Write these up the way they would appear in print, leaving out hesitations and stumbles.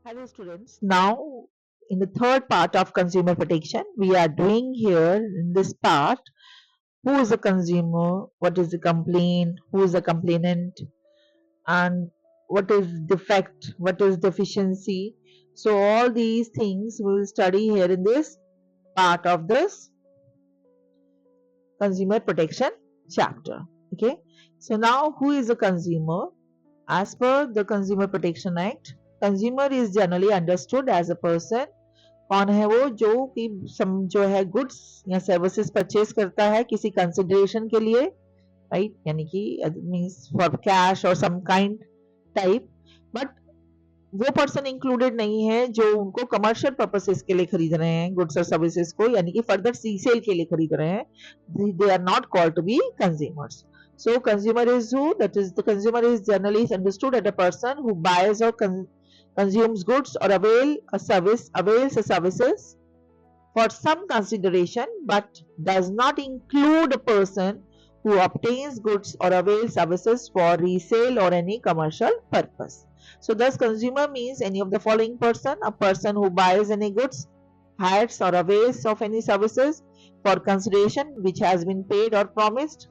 Hello students, now in the third part of consumer protection, we are doing here in this part, who is the consumer, what is the complaint, who is the complainant, and what is defect, what is deficiency. So all these things we will study here in this part of this consumer protection chapter. Okay, so now who is the consumer? As per the Consumer Protection Act, consumer is generally understood as a person. कौन है वो जो कि जो है goods या services purchase करता है किसी कंसिडरेशन के लिए, राइट, यानी कि मींस फॉर कैश और सम काइंड टाइप, बट वो पर्सन इंक्लूडेड नहीं है जो उनको कमर्शियल पर्पसेस के लिए खरीद रहे हैं गुड्स और सर्विसेज को, यानी कि फर्दर रीसेल के लिए खरीद रहे हैं. They are not called to be consumers. So consumer is who? That is, the consumer is generally understood as a person who buys or consumes goods or avails services for some consideration, but does not include a person who obtains goods or avails services for resale or any commercial purpose. So thus consumer means any of the following person: a person who buys any goods, hires or avails of any services for consideration which has been paid or promised,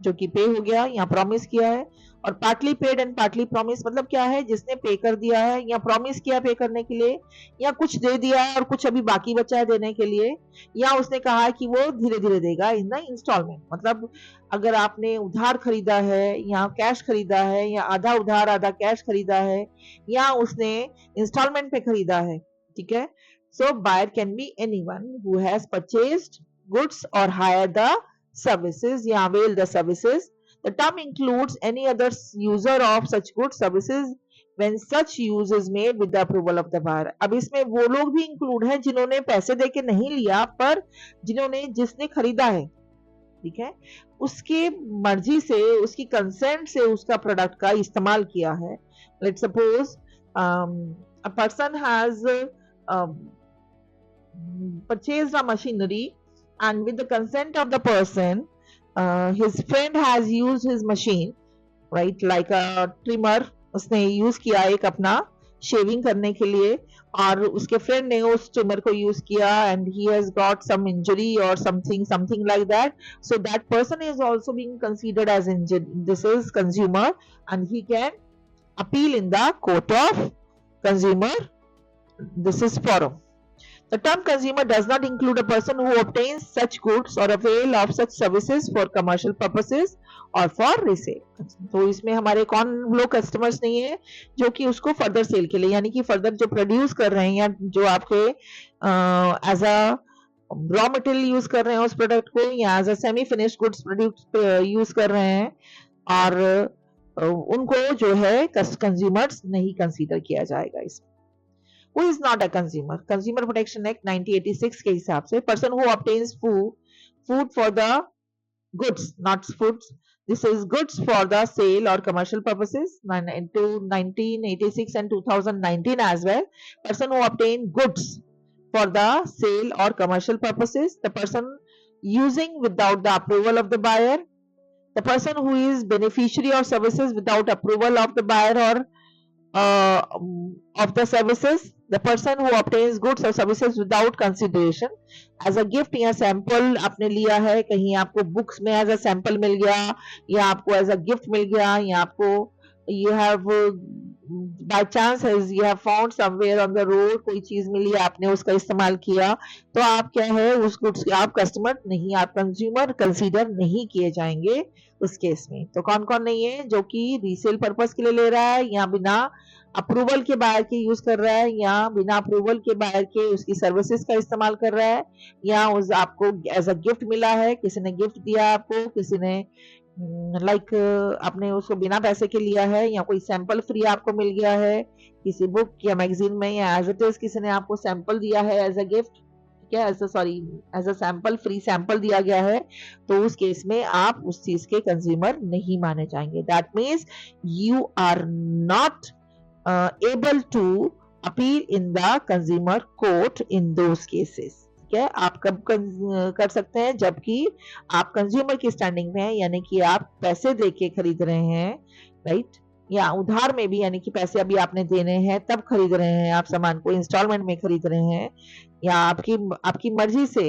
जो कि पे हो गया या promise किया है. और partly paid and partly promise मतलब क्या है? जिसने पे कर दिया है या प्रॉमिस किया पे करने के लिए, या कुछ दे दिया है और कुछ अभी बाकी बचा है देने के लिए, या उसने कहा है कि वो धीरे धीरे देगा इन द इंस्टॉलमेंट. मतलब अगर आपने उधार खरीदा है या कैश खरीदा है या आधा उधार आधा कैश खरीदा है या उसने इंस्टॉलमेंट पे खरीदा है, ठीक है. So buyer can be anyone who has purchased goods और hire the services, yeah, avail the services. The term includes any other user of such goods services when such use is made with the approval of the buyer. अब इसमें वो लोग भी include हैं जिन्होंने पैसे देके नहीं लिया, पर जिसने खरीदा है, ठीक है, उसके मर्जी से, उसकी कंसेंट से उसका प्रोडक्ट का इस्तेमाल किया है. Let's suppose a person has purchased a machinery, and with the consent of the person, his friend has used his machine, right, like a trimmer. उसने यूज किया एक अपना शेविंग करने के लिए, और उसके फ्रेंड ने उस ट्रिमर को यूज किया and he has got some injury और something like that. So that person is also being considered as injured. This is consumer and he can appeal in the court of consumer. This is forum. The term consumer does not include a person who obtains such goods or avail of such services for commercial purposes or for resale. तो इसमें हमारे कौन लोग customers नहीं है जो कि उसको फर्दर सेल के लिए, यानी कि फर्दर जो प्रोड्यूस कर रहे हैं या जो आपके as a raw material use कर रहे हैं उस प्रोडक्ट को, या as a semi finished goods product use कर रहे हैं, और उनको जो है कंज्यूमर्स नहीं कंसीडर किया जाएगा इसमें. Who is not a consumer? Consumer Protection Act 1986 के हिसाब से person who obtains food for the goods, not foods. This is goods for the sale or commercial purposes. Into 1986 and 2019 as well. Person who obtain goods for the sale or commercial purposes. The person using without the approval of the buyer. The person who is beneficiary of services without approval of the buyer or of the services. The person who obtains goods or services without consideration as a gift, या sample आपने लिया है कहीं, आपको books में as a sample मिल गया, या आपको एज अ गिफ्ट मिल गया, या आपको you have by chance you have found somewhere on the road कोई चीज मिली, आपने उसका इस्तेमाल किया, तो आप क्या है उस गुड्स के आप कस्टमर नहीं, आप कंज्यूमर कंसीडर नहीं किए जाएंगे उस केस में. तो कौन कौन नहीं है? जो कि रीसेल पर्पस के लिए ले रहा है, या बिना अप्रूवल के बायर के यूज कर रहा है, या बिना अप्रूवल के बायर के उसकी सर्विसेज का इस्तेमाल कर रहा है, या उस आपको एज अ गिफ्ट मिला है, किसी ने गिफ्ट दिया आपको, किसी ने लाइक आपने उसको बिना पैसे के लिया है, या कोई सैंपल फ्री आपको मिल गया है किसी बुक या मैगजीन में, या एज इट इज किसी ने आपको सैंपल दिया है एज अ गिफ्ट, क्या as a sample, free sample दिया गया है, तो उस केस में आप उस चीज के कंज्यूमर नहीं माने जाएंगे. That means you are not able to appeal in the consumer court in those cases. ठीक है, आप कब कर सकते हैं? जबकि आप कंज्यूमर की स्टैंडिंग में हैं, यानी कि आप पैसे देके खरीद रहे हैं, राइट, या उधार में भी, यानी कि पैसे अभी आपने देने हैं तब खरीद रहे हैं आप सामान को, इंस्टॉलमेंट में खरीद रहे हैं, या आपकी आपकी मर्जी से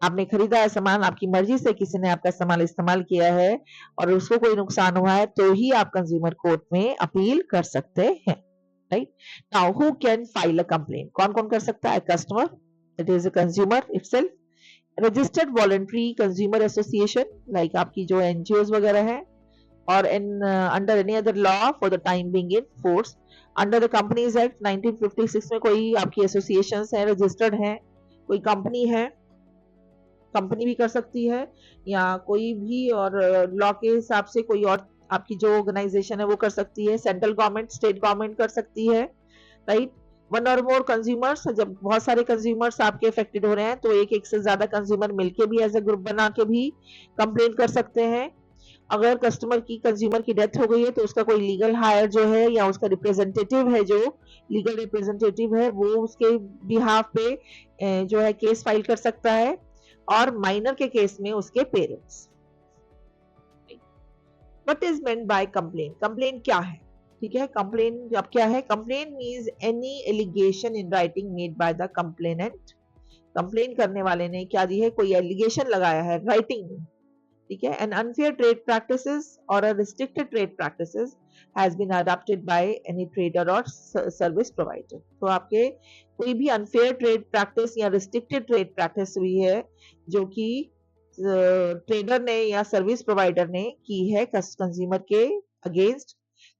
आपने खरीदा है सामान, आपकी मर्जी से किसी ने आपका सामान इस्तेमाल किया है और उसको कोई नुकसान हुआ है, तो ही आप कंज्यूमर कोर्ट में अपील कर सकते हैं, right. Now who can file a complaint, कौन कौन कर सकता है? Customer, it is a consumer itself, registered voluntary consumer association, like आपकी जो एनजीओ वगैरह है, or in under any other law for the time being in force under the Companies Act 1956 में कोई आपकी एसोसिएशंस है, रजिस्टर्ड है, कोई कंपनी है, कंपनी भी कर सकती है, या कोई भी और लॉ के हिसाब से कोई और आपकी जो ऑर्गेनाइजेशन है वो कर सकती है, सेंट्रल गवर्नमेंट, स्टेट गवर्नमेंट कर सकती है, राइट। वन और मोर कंज्यूमर्स, जब बहुत सारे कंज्यूमर्स आपके अफेक्टेड हो रहे हैं तो एक एक से ज्यादा कंज्यूमर मिलके भी एज ए ग्रुप बना के भी कंप्लेन कर सकते हैं। अगर कस्टमर की कंज्यूमर की डेथ हो गई है तो उसका कोई लीगल हायर जो है या उसका रिप्रेजेंटेटिव है, जो लीगल रिप्रेजेंटेटिव है, वो उसके बिहाफ पे जो है केस फाइल कर सकता है, और माइनर के केस में उसके parents. What is meant by complaint? Complaint क्या है? ठीक है, कंप्लेन अब क्या है? Complaint means any allegation in writing made by the complainant. Complaint करने वाले ने क्या दी है? कोई एलिगेशन लगाया है राइटिंग में, ठीक है। एन अनफेयर ट्रेड प्रैक्टिसेस और a restricted trade practices has been adopted by any trader और सर्विस प्रोवाइडर। तो आपके कोई भी अनफेयर ट्रेड प्रैक्टिस या रिस्ट्रिक्टेड ट्रेड प्रैक्टिस हुई है जो कि ट्रेडर ने या सर्विस प्रोवाइडर ने की है कंज्यूमर के अगेंस्ट,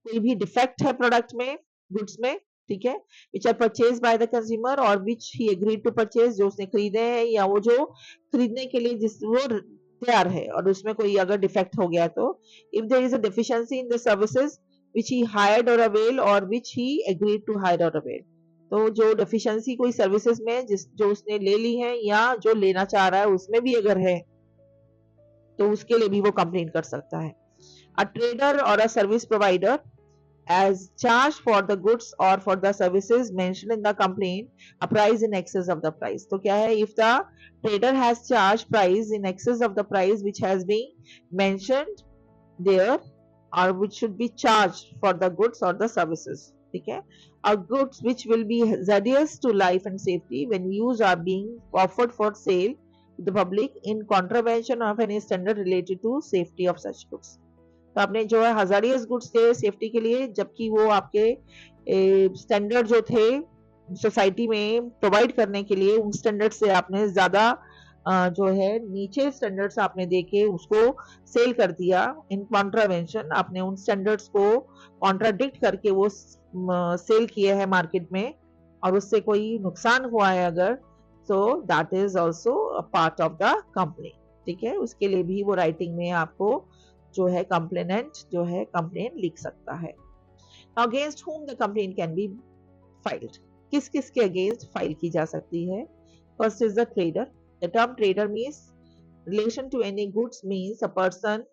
कोई भी डिफेक्ट है प्रोडक्ट में, गुड्स में, ठीक है, which are purchase by the consumer और which he agreed to purchase, जो उसने खरीदे हैं या वो जो खरीदने के लिए जिस वो तैयार है, और उसमें कोई अगर डिफेक्ट हो गया तो if there is a deficiency in the services which he hired or avail or which he agreed to hire or avail, तो जो डेफिशिएंसी कोई सर्विसेज में जिस जो उसने ले ली है या जो लेना चाह रहा है उसमें भी अगर है तो उसके लिए भी वो कंप्लेन कर सकता है। अ ट्रेडर और a service provider as charge for the goods or for the services mentioned in the complaint a price in excess of the price। तो क्या है? if the trader has charged price in excess of the price which has been mentioned there or which should be charged for the goods or the services, ठीक है, or goods which will be hazardous to life and safety when used are being offered for sale to the public in contravention of any standard related to safety of such goods। तो आपने जो है hazardous goods थे safety के लिए, जबकि वो आपके स्टैंडर्ड जो थे सोसाइटी में प्रोवाइड करने के लिए, उन स्टैंडर्ड से आपने ज्यादा जो है नीचे स्टैंडर्ड्स आपने देके उसको सेल कर दिया। इन कॉन्ट्रावेंशन, आपने उन स्टैंडर्ड्स को कॉन्ट्राडिक्ट करके वो सेल किए हैं मार्केट में और उससे कोई नुकसान हुआ है अगर, so that is also a part of the complaint, ठीक है। उसके लिए भी वो राइटिंग में आपको जो है कंप्लेनेंट जो है कंप्लेन लिख सकता है। Against whom the complaint can be filed, किस किस के अगेंस्ट फाइल की जा सकती है? First is the trader. The term trader means relation to any goods, means a person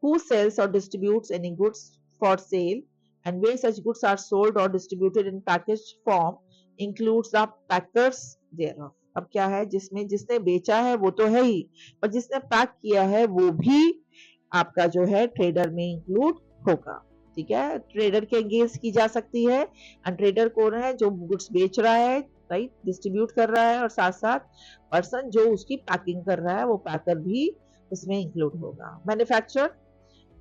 who sells or distributes any goods for sale and where such goods are sold or distributed in packaged form includes the packers thereof। अब क्या है? जिसमें जिसने बेचा है वो तो है ही, पर जिसने पैक किया है वो भी आपका जो है ट्रेडर में इंक्लूड होगा, ठीक है। ट्रेडर के अगेंस्ट की जा सकती है। एंड ट्रेडर कौन है? जो गुड्स बेच रहा है, राइट, डिस्ट्रीब्यूट कर रहा है, और साथ साथ पर्सन जो उसकी पैकिंग कर रहा है वो पैकर भी उसमें इंक्लूड होगा। मैन्युफैक्चरर,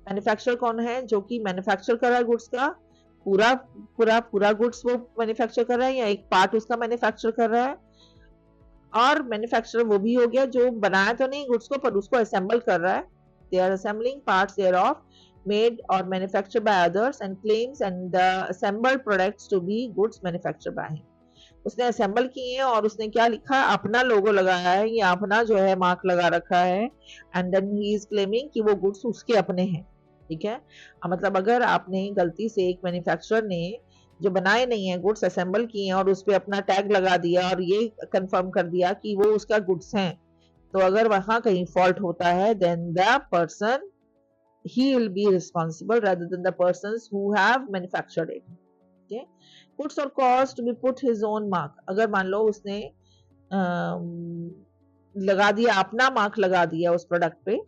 मैन्युफैक्चरर कौन है? जो कि मैन्युफैक्चर कर रहा है गुड्स का, पूरा पूरा पूरा गुड्स वो मैन्युफैक्चर कर रहा है या एक पार्ट उसका मैन्युफैक्चर कर रहा है। और मैन्युफैक्चरर वो भी हो गया जो बनाया तो नहीं गुड्स को, पर उसको असेंबल कर रहा है। They are assembling parts thereof made or manufactured by others and claims and the assembled products to be goods manufactured by him। उसने असेंबल किए हैं और उसने क्या लिखा है? अपना लोगो लगाया है या अपना जो है मार्क लगा रखा है, and then he is claiming कि वो गुड्स उसके अपने हैं, ठीक है। मतलब अगर आपने गलती से एक मैन्युफैक्चरर ने जो बनाए नहीं है गुड्स असेंबल किए हैं और उस पर अपना टैग लगा दिया और ये कंफर्म कर दिया कि वो उसका गुड्स हैं, तो अगर वहां कहीं फॉल्ट होता है then the person he will be responsible rather than the persons who have manufactured it, okay। goods or cause to be put his own mark, अगर मान लो उसने लगा दिया अपना मार्क लगा दिया उस प्रोडक्ट पे,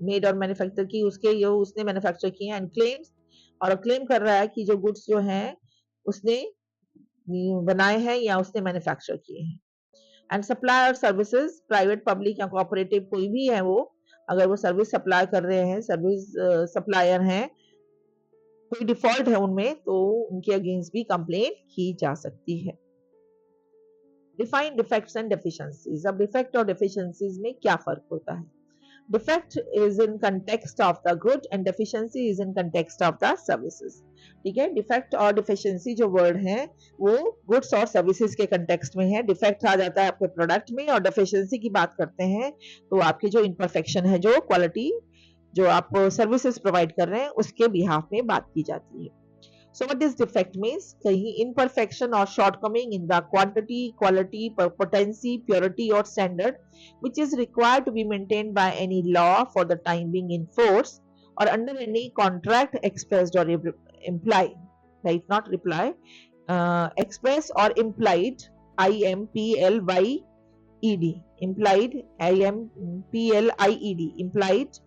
मेड और मैन्युफैक्चर की उसके ये उसने मैन्युफैक्चर किए, एंड क्लेम्स और क्लेम कर रहा है कि जो गुड्स जो हैं उसने बनाए हैं या उसने मैन्युफैक्चर किए हैं। And supplier services, private public या कोऑपरेटिव कोई भी है वो, अगर वो सर्विस सप्लाई कर रहे हैं, सर्विस सप्लायर हैं, कोई डिफॉल्ट है उनमें, तो उनके अगेंस्ट भी कंप्लेन की जा सकती है। Define defects and deficiencies. अब डिफेक्ट और डेफिशिएंसीज में क्या फर्क होता है? Defect is in context of the good and deficiency is in context of the services. ठीक है, डिफेक्ट और डिफिशिएंसी जो वर्ड है वो गुड्स और सर्विसेज के कंटेक्स्ट में है। डिफेक्ट आ जाता है आपके प्रोडक्ट में, और डेफिशिएंसी की बात करते हैं तो आपकी जो इम्परफेक्शन है, जो क्वालिटी जो आप सर्विसेज प्रोवाइड कर रहे हैं उसके बिहाफ में बात की जाती है। So what does defect means? कहीं imperfection or shortcoming in the quantity, quality, potency, purity or standard which is required to be maintained by any law for the time being in force or under any contract expressed or implied, right? Not reply, expressed or implied, IMPLYED, implied, IMPLIED, implied,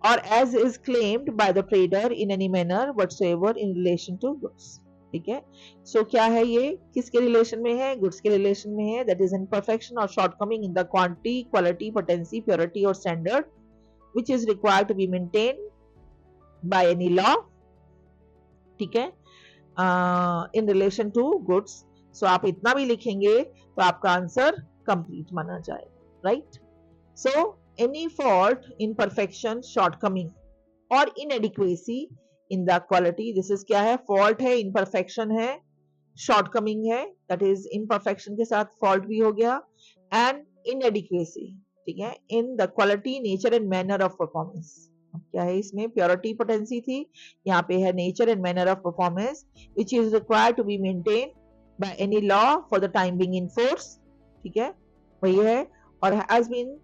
or as is claimed by the trader in any manner whatsoever in relation to goods. ठीक है, सो क्या है ये, किसके relation में है? Goods के relation में है। दैट इज इम्परफेक्शन और shortcoming in the quantity, quality, potency, purity और standard which is required to be maintain by any law. ठीक है, in relation to goods. So आप इतना भी लिखेंगे तो आपका आंसर कंप्लीट माना जाएगा, right? So any fault, imperfection, shortcoming or inadequacy in the quality, this is क्या है? fault है, imperfection है, shortcoming है, that is imperfection के साथ fault भी हो गया, and inadequacy, ठीक है, in the quality, nature and manner of performance। क्या है इसमें? प्योरिटी, पोटेंसी थी, यहाँ पे है nature and manner of performance which is required to be maintain by any law for the time being in force. ठीक है, वही है, और has been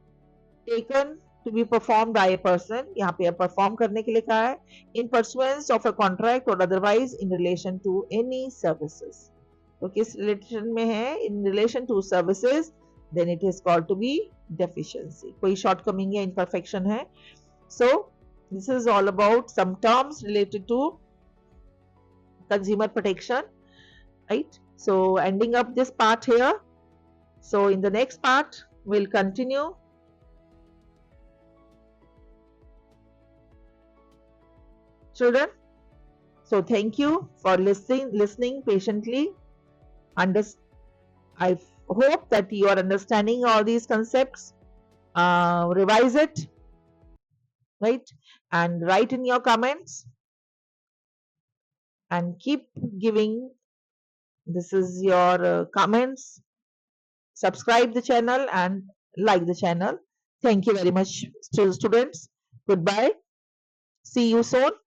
taken to be performed by a person, यहाँ पे परफॉर्म करने के लिए कहा है, in pursuance of a contract or otherwise in relation to any services। तो किस रिलेशन में है? in relation to services, then it is called to be deficiency। कोई shortcoming या imperfection है। so this is all about some terms related to consumer protection, right? So ending up this part here, so in the next part we'll continue children. So thank you for listening patiently. I hope that you are understanding all these concepts. Revise it, right? And write in your comments and keep giving. This is your comments. Subscribe the channel and like the channel. Thank you very much, students. Goodbye. See you soon.